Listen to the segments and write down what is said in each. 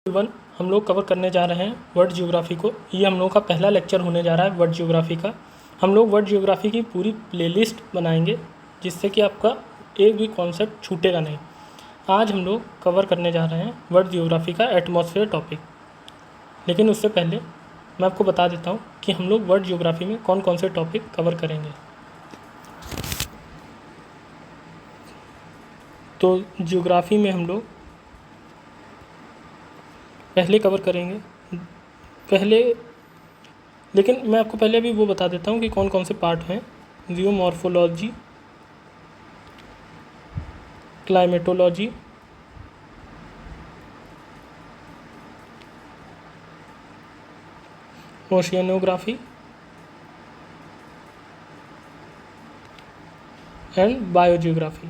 One हम लोग cover करने जा रहे हैं वर्ल्ड ज्योग्राफी को। ये हम लोग का पहला लेक्चर होने जा रहा है वर्ल्ड ज्योग्राफी का। हम लोग वर्ल्ड ज्योग्राफी की पूरी प्लेलिस्ट बनाएंगे जिससे कि आपका एक भी कॉन्सेप्ट छूटेगा नहीं। आज हम लोग कवर करने जा रहे हैं वर्ल्ड ज्योग्राफी का एटमॉस्फेयर टॉपिक। लेकिन उससे पहले मैं आपको बता देता हूँ कि हम लोग वर्ल्ड ज्योग्राफी में कौन कौन से टॉपिक कवर करेंगे। तो ज्योग्राफी में हम लोग पहले कवर करेंगे लेकिन मैं आपको पहले भी वो बता देता हूँ कि कौन कौन से पार्ट हैं। Geomorphology, climatology, oceanography and biogeography.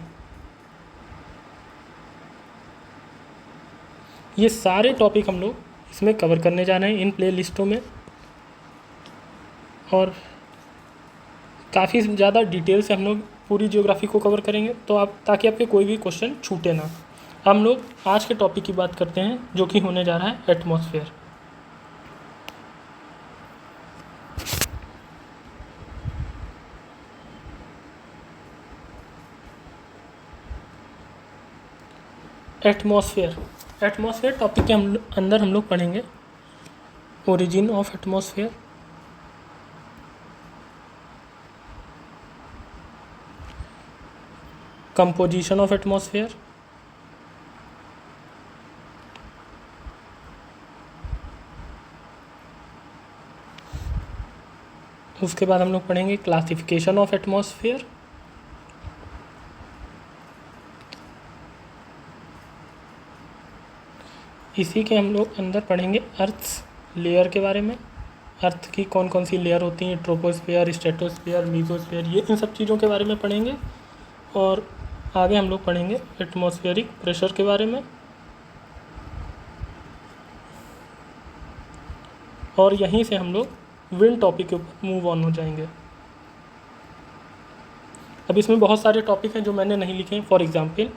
ये सारे टॉपिक हम लोग इसमें कवर करने जा रहे हैं इन प्ले लिस्टों में, और काफ़ी ज़्यादा डिटेल से हम लोग पूरी ज्योग्राफी को कवर करेंगे ताकि आपके कोई भी क्वेश्चन छूटे ना। हम लोग आज के टॉपिक की बात करते हैं जो कि होने जा रहा है एटमॉस्फेयर। एटमॉस्फेयर टॉपिक के अंदर हम लोग पढ़ेंगे origin of atmosphere, composition of atmosphere, उसके बाद हम लोग पढ़ेंगे क्लासिफिकेशन ऑफ एटमॉस्फेयर, इसी के हम लोग अंदर पढ़ेंगे अर्थ लेयर के बारे में। अर्थ की कौन कौन सी लेयर होती हैं, ट्रोपोस्फेयर, स्ट्रेटोस्फेयर, मीजोस्फेयर, ये इन सब चीज़ों के बारे में पढ़ेंगे। और आगे हम लोग पढ़ेंगे एटमॉस्फेरिक प्रेशर के बारे में, और यहीं से हम लोग विंड टॉपिक के ऊपर मूव ऑन हो जाएंगे। अब इसमें बहुत सारे टॉपिक हैं जो मैंने नहीं लिखे हैं। फॉर एग्जांपल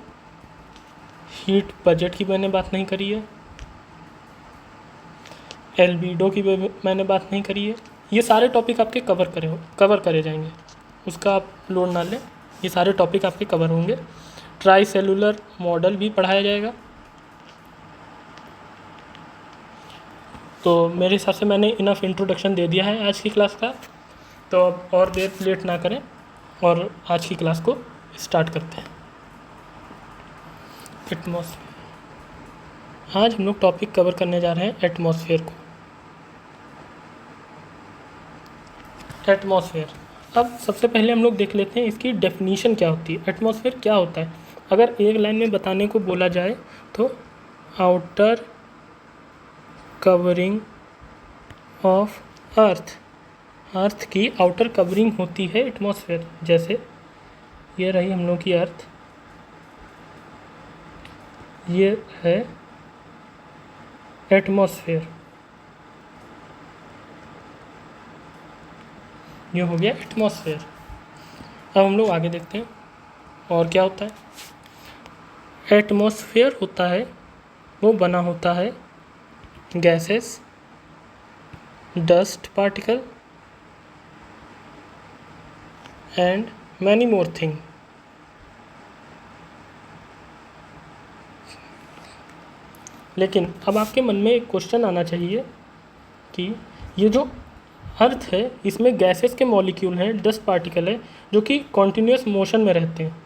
हीट बजट की मैंने बात नहीं करी है, एल्बिडो की मैंने बात नहीं करी है। ये सारे टॉपिक आपके कवर करे जाएंगे, उसका आप लोड ना लें, ये सारे टॉपिक आपके कवर होंगे। ट्राई सेलुलर मॉडल भी पढ़ाया जाएगा। तो मेरे हिसाब से मैंने इनफ इंट्रोडक्शन दे दिया है आज की क्लास का, तो अब और देर लेट ना करें और आज की क्लास को स्टार्ट करते हैं। एटमॉस्फेयर, आज हम लोग टॉपिक कवर करने जा रहे हैं एटमॉस्फेयर को। एटमॉस्फेयर, अब सबसे पहले हम लोग देख लेते हैं इसकी डेफिनीशन क्या होती है। एटमॉस्फेयर क्या होता है? अगर एक लाइन में बताने को बोला जाए तो आउटर कवरिंग ऑफ अर्थ की आउटर कवरिंग होती है एटमॉस्फेयर। जैसे ये रही हम लोग की अर्थ, ये है एटमॉस्फेयर, ये हो गया एटमॉस्फेयर। अब हम लोग आगे देखते हैं और क्या होता है। एटमॉस्फेयर होता है, वो बना होता है gases, dust particle and many more thing. लेकिन अब आपके मन में एक क्वेश्चन आना चाहिए कि ये जो अर्थ है इसमें गैसेस के मॉलिक्यूल हैं, डस्ट पार्टिकल है जो कि कॉन्टिन्यूस मोशन में रहते हैं।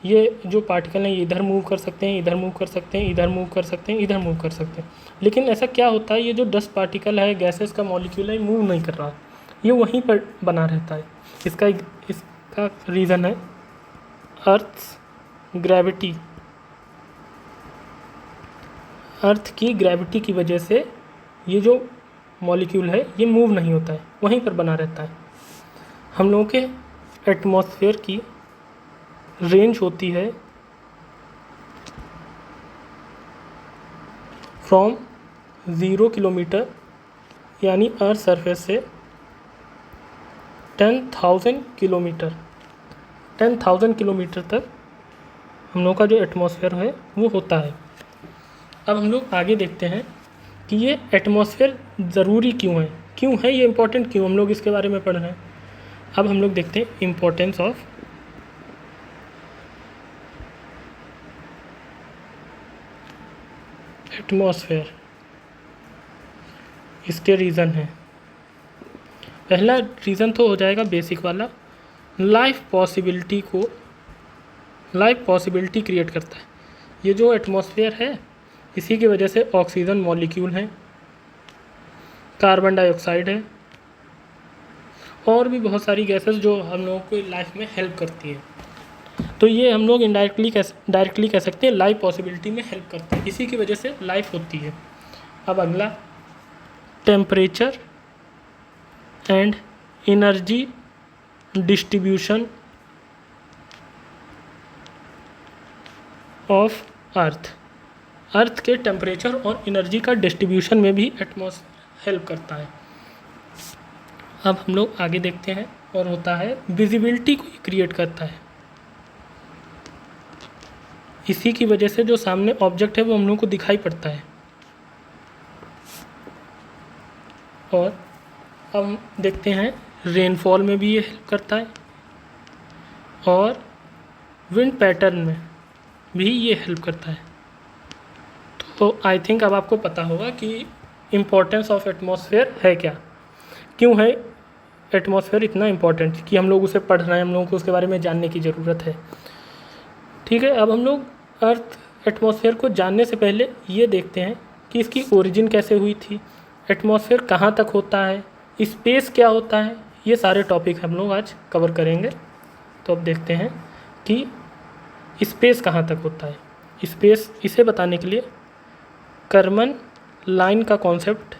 ये जो पार्टिकल हैं ये इधर मूव कर सकते हैं, इधर मूव कर सकते हैं, इधर मूव कर सकते हैं, इधर मूव कर सकते हैं। लेकिन ऐसा क्या होता है, ये जो डस्ट पार्टिकल है, गैसेस का मॉलिक्यूल है, मूव नहीं कर रहा, ये वहीं पर बना रहता है। इसका रीज़न है अर्थ ग्रेविटी। अर्थ की ग्रेविटी की वजह से ये जो मॉलिक्यूल है ये मूव नहीं होता है, वहीं पर बना रहता है। हम लोगों के एटमॉस्फेयर की रेंज होती है फ्रॉम 0 किलोमीटर यानी अर्थ सरफेस से 10,000 किलोमीटर 10,000 किलोमीटर तक हम लोग का जो एटमॉस्फेयर है वो होता है। अब हम लोग आगे देखते हैं कि ये एटमॉस्फेयर ज़रूरी क्यों है ये इम्पोर्टेंट क्यों, हम लोग इसके बारे में पढ़ रहे हैं। अब हम लोग देखते हैं इम्पोर्टेंस ऑफ एटमॉस्फेयर। इसके रीज़न हैं। पहला रीज़न तो हो जाएगा बेसिक वाला, लाइफ पॉसिबिलिटी क्रिएट करता है। ये जो एटमॉस्फेयर है इसी की वजह से ऑक्सीजन मॉलिक्यूल हैं, कार्बन डाइऑक्साइड है और भी बहुत सारी गैसेस जो हम लोगों को लाइफ में हेल्प करती हैं। तो ये हम लोग डायरेक्टली कह सकते हैं लाइफ पॉसिबिलिटी में हेल्प करते हैं, इसी की वजह से लाइफ होती है। अब अगला, temperature and energy distribution of earth के टेम्परेचर और एनर्जी का डिस्ट्रीब्यूशन में भी एटमॉस्फेयर हेल्प करता है। अब हम लोग आगे देखते हैं, और होता है विजिबिलिटी को क्रिएट करता है। इसी की वजह से जो सामने ऑब्जेक्ट है वो हम लोग को दिखाई पड़ता है। और अब हम देखते हैं रेनफॉल में भी ये हेल्प करता है और विंड पैटर्न में भी ये हेल्प करता है। तो आई थिंक अब आपको पता होगा कि इम्पोर्टेंस ऑफ एटमॉस्फेयर है क्या, क्यों है एटमॉस्फेयर इतना इम्पोर्टेंट कि हम लोग उसे पढ़ रहे हैं, हम लोगों को उसके बारे में जानने की ज़रूरत है। ठीक है, अब हम लोग अर्थ एटमॉस्फेयर को जानने से पहले ये देखते हैं कि इसकी ओरिजिन कैसे हुई थी, एटमॉस्फेयर कहाँ तक होता है, स्पेस क्या होता है, ये सारे टॉपिक हम लोग आज कवर करेंगे। तो अब देखते हैं कि स्पेस कहाँ तक होता है। स्पेस, इसे बताने के लिए कर्मन लाइन का कॉन्सेप्ट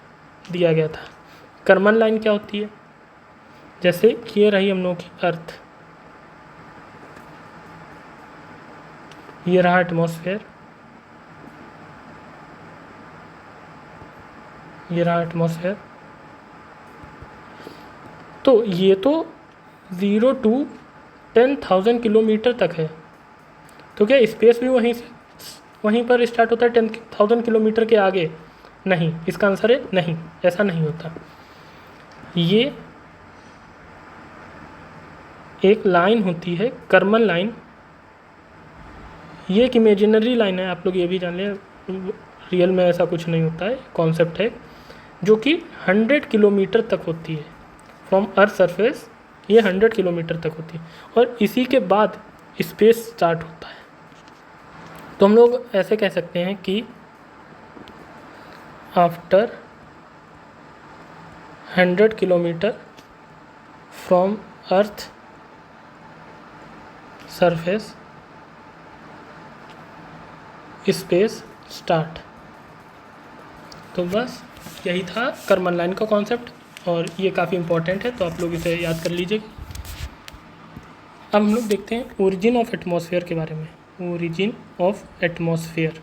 दिया गया था। कर्मन लाइन क्या होती है, जैसे कि ये रही हम लोगों की अर्थ, ये रहा एटमॉस्फेयर, ये रहा एटमॉस्फेयर। तो ये तो 0 to 10,000 किलोमीटर तक है। तो क्या स्पेस भी वहीं पर स्टार्ट होता है 10,000 किलोमीटर के आगे? नहीं, इसका आंसर है नहीं, ऐसा नहीं होता। ये एक लाइन होती है कर्मन लाइन, ये एक इमेजिनरी लाइन है, आप लोग ये भी जान लें, रियल में ऐसा कुछ नहीं होता है, कॉन्सेप्ट है, जो कि 100 किलोमीटर तक होती है। फ्रॉम अर्थ सरफेस ये 100 किलोमीटर तक होती है और इसी के बाद स्पेस स्टार्ट होता है। तो हम लोग ऐसे कह सकते हैं कि after 100 kilometre from earth surface space start. तो बस यही था कर्मन लाइन का कॉन्सेप्ट और ये काफ़ी इम्पोर्टेंट है, तो आप लोग इसे याद कर लीजिएगा। अब हम लोग देखते हैं ओरिजिन ऑफ एटमॉस्फेयर के बारे में। ओरिजिन ऑफ एटमॉस्फेयर,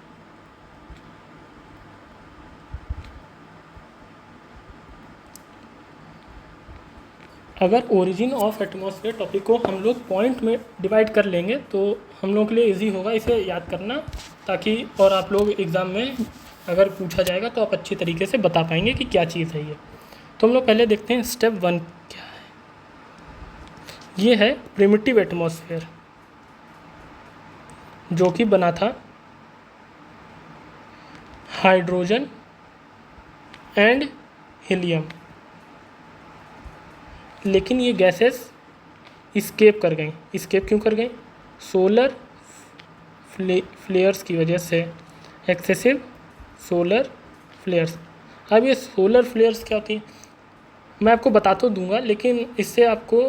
अगर ओरिजिन ऑफ एटमॉस्फेयर टॉपिक को हम लोग पॉइंट में डिवाइड कर लेंगे तो हम लोगों के लिए इजी होगा इसे याद करना, ताकि और आप लोग एग्ज़ाम में अगर पूछा जाएगा तो आप अच्छी तरीके से बता पाएंगे कि क्या चीज़ है ये। तो हम लोग पहले देखते हैं स्टेप 1 क्या है। ये है प्रिमिटिव एटमॉस्फेयर, जो कि बना था हाइड्रोजन एंड हीलियम, लेकिन ये गैसेस इस्केप कर गई। इस्केप क्यों कर गई? सोलर फ्लेयर्स की वजह से, एक्सेसिव सोलर फ्लेयर्स। अब ये सोलर फ्लेयर्स क्या होती हैं मैं आपको बता तो दूंगा, लेकिन इससे आपको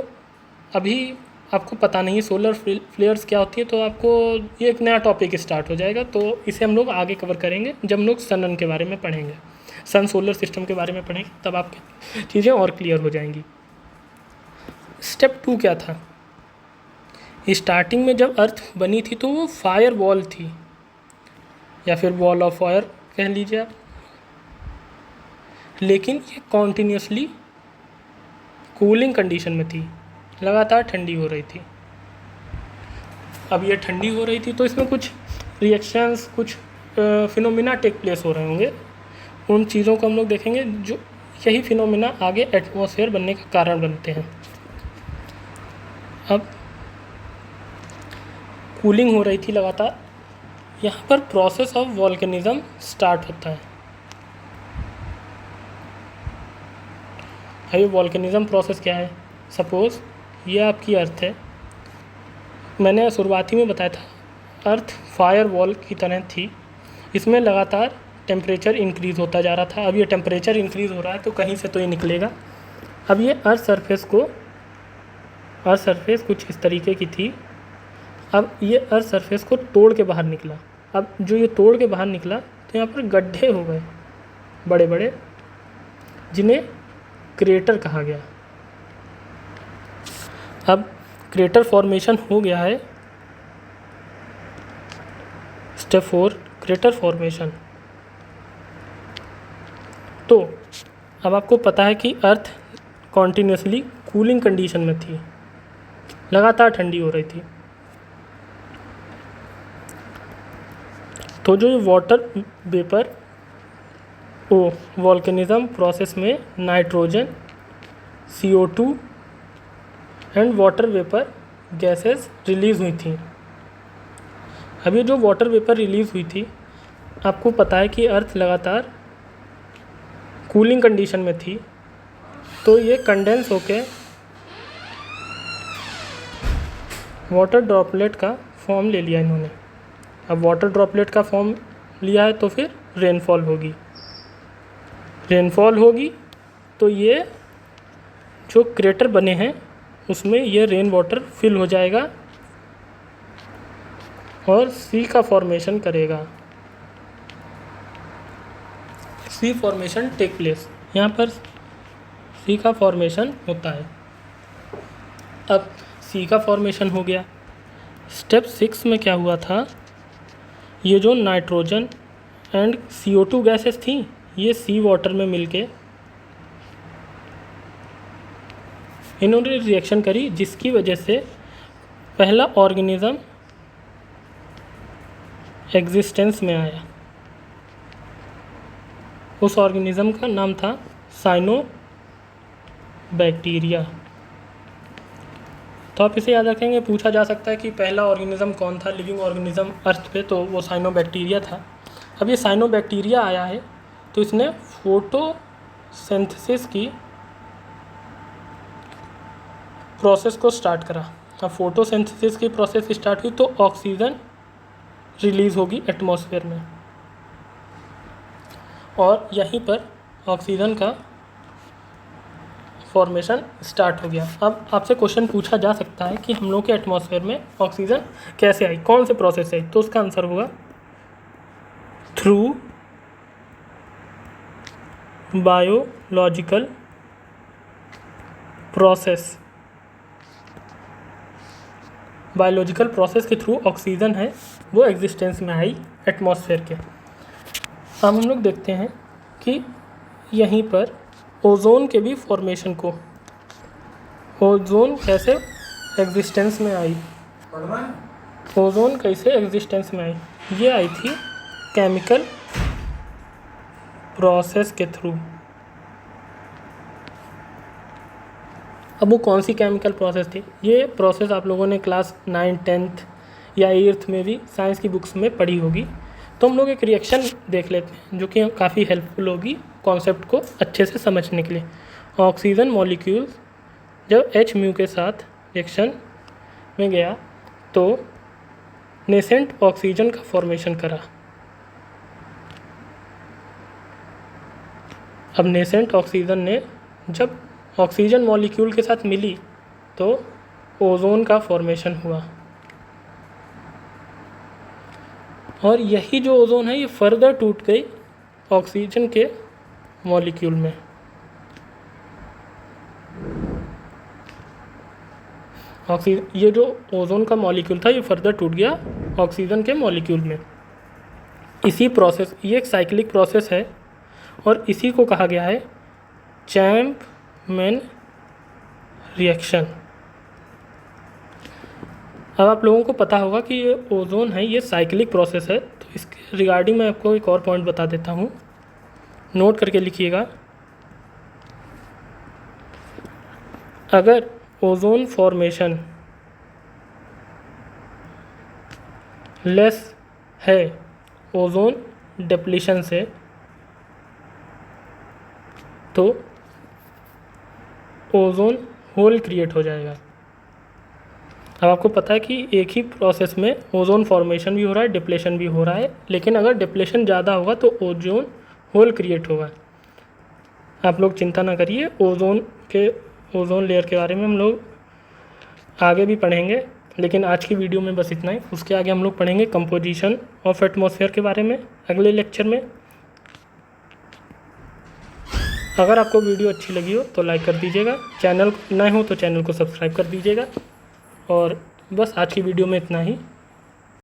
अभी आपको पता नहीं है सोलर फ्लेयर्स क्या होती है, तो आपको ये एक नया टॉपिक स्टार्ट हो जाएगा। तो इसे हम लोग आगे कवर करेंगे जब हम लोग सन के बारे में पढ़ेंगे, सन सोलर सिस्टम के बारे में पढ़ेंगे, तब आपकी चीज़ें और क्लियर हो जाएंगी। स्टेप 2 क्या था? स्टार्टिंग में जब अर्थ बनी थी तो वो फायर वॉल थी, या फिर वॉल ऑफ फायर कह लीजिए आप, लेकिन ये कॉन्टीन्यूसली कूलिंग कंडीशन में थी, लगातार ठंडी हो रही थी। अब ये ठंडी हो रही थी तो इसमें कुछ रिएक्शंस, कुछ फिनोमिना टेक प्लेस हो रहे होंगे, उन चीज़ों को हम लोग देखेंगे जो यही फिनोमेना आगे एटमॉस्फेयर बनने का कारण बनते हैं। अब कूलिंग हो रही थी लगातार, यहाँ पर प्रोसेस ऑफ वॉल्केनिज्म स्टार्ट होता है। अब ये वॉल्केनिज्म प्रोसेस क्या है? सपोज़ ये आपकी अर्थ है, मैंने शुरुआती में बताया था अर्थ फायर वॉल की तरह थी, इसमें लगातार टेम्परेचर इंक्रीज़ होता जा रहा था। अब ये टेम्परेचर इंक्रीज़ हो रहा है तो कहीं से तो ये निकलेगा। अब ये अर्थ सरफेस कुछ इस तरीके की थी। अब ये अर्थ सरफेस को तोड़ के बाहर निकला। अब जो ये तोड़ के बाहर निकला तो यहाँ पर गड्ढे हो गए बड़े बड़े, जिन्हें क्रेटर कहा गया। अब क्रेटर फॉर्मेशन हो गया है। Step 4 crater formation. तो अब आपको पता है कि अर्थ कॉन्टीन्यूसली कूलिंग कंडीशन में थी, लगातार ठंडी हो रही थी। तो जो ये वाटर वेपर वॉल्केनिज्म प्रोसेस में nitrogen, CO2 and water vapour gases release हुई थी। अब ये जो वाटर वेपर रिलीज़ हुई थी, आपको पता है कि अर्थ लगातार कूलिंग कंडीशन में थी, तो ये कंडेंस होके वाटर ड्रॉपलेट का फॉर्म ले लिया इन्होंने। अब वाटर ड्रॉपलेट का फॉर्म लिया है तो फिर रेनफॉल होगी तो ये जो क्रेटर बने हैं उसमें ये रेन वाटर फिल हो जाएगा और सी का फॉर्मेशन करेगा। सी फॉर्मेशन टेक प्लेस, यहाँ पर सी का फॉर्मेशन होता है। अब सी का फॉर्मेशन हो गया। स्टेप 6 में क्या हुआ था, ये जो नाइट्रोजन एंड CO2 गैसेस थी, ये सी वाटर में मिलके इन्होंने रिएक्शन करी, जिसकी वजह से पहला ऑर्गेनिज्म एग्जिस्टेंस में आया। उस ऑर्गेनिज्म का नाम था साइनोबैक्टीरिया। तो आप इसे याद रखेंगे, पूछा जा सकता है कि पहला ऑर्गेनिज्म कौन था लिविंग ऑर्गेनिज्म अर्थ पे, तो वो साइनोबैक्टीरिया था। अब ये साइनोबैक्टीरिया आया है तो इसने फोटोसिंथेसिस की प्रोसेस को स्टार्ट करा। अब फोटोसिंथेसिस की प्रोसेस स्टार्ट हुई तो ऑक्सीजन रिलीज़ होगी एटमॉस्फेयर में, और यहीं पर ऑक्सीजन का फॉर्मेशन स्टार्ट हो गया। अब आपसे क्वेश्चन पूछा जा सकता है कि हम लोग के एटमॉस्फेयर में ऑक्सीजन कैसे आई, कौन से प्रोसेस से आई, तो उसका आंसर होगा through biological process. Biological process के थ्रू ऑक्सीजन है वो एग्जिस्टेंस में आई एटमॉस्फेयर के। अब हम लोग देखते हैं कि यहीं पर ओजोन के भी फॉर्मेशन को, ओजोन कैसे एग्जिस्टेंस में आई, ओजोन कैसे एग्जिस्टेंस में आई, ये आई थी केमिकल प्रोसेस के थ्रू। अब वो कौन सी केमिकल प्रोसेस थी, ये प्रोसेस आप लोगों ने क्लास 9, 10th या 8th में भी साइंस की बुक्स में पढ़ी होगी। तो हम लोग एक रिएक्शन देख लेते हैं जो कि काफ़ी हेल्पफुल होगी कॉन्सेप्ट को अच्छे से समझने के लिए। ऑक्सीजन मॉलिक्यूल्स जब H के साथ रिएक्शन में गया तो नेसेंट ऑक्सीजन का फॉर्मेशन करा। अब नेसेंट ऑक्सीजन ने जब ऑक्सीजन मॉलिक्यूल के साथ मिली तो ओजोन का फॉर्मेशन हुआ, और यही जो ओजोन है ये फर्दर टूट गई ऑक्सीजन के मॉलिक्यूल में। ये जो ओजोन का मॉलिक्यूल था ये फर्दर टूट गया ऑक्सीजन के मॉलिक्यूल में। इसी प्रोसेस, ये एक साइक्लिक प्रोसेस है और इसी को कहा गया है चैंपमैन रिएक्शन। अब आप लोगों को पता होगा कि ये ओजोन है ये साइक्लिक प्रोसेस है, तो इसके रिगार्डिंग मैं आपको एक और पॉइंट बता देता हूँ नोट करके लिखिएगा, अगर ओजोन फॉर्मेशन लेस है ओजोन डिप्लीशन से तो ओजोन होल क्रिएट हो जाएगा। अब आपको पता है कि एक ही प्रोसेस में ओजोन फॉर्मेशन भी हो रहा है, डिप्लेशन भी हो रहा है, लेकिन अगर डिप्लेशन ज़्यादा होगा तो ओजोन होल क्रिएट होगा। आप लोग चिंता ना करिए, ओजोन लेयर के बारे में हम लोग आगे भी पढ़ेंगे, लेकिन आज की वीडियो में बस इतना ही। उसके आगे हम लोग पढ़ेंगे कंपोजिशन ऑफ एटमॉस्फेयर के बारे में अगले लेक्चर में। अगर आपको वीडियो अच्छी लगी हो तो लाइक कर दीजिएगा, चैनल नए हो तो चैनल को सब्सक्राइब कर दीजिएगा। और बस आज की वीडियो में इतना ही।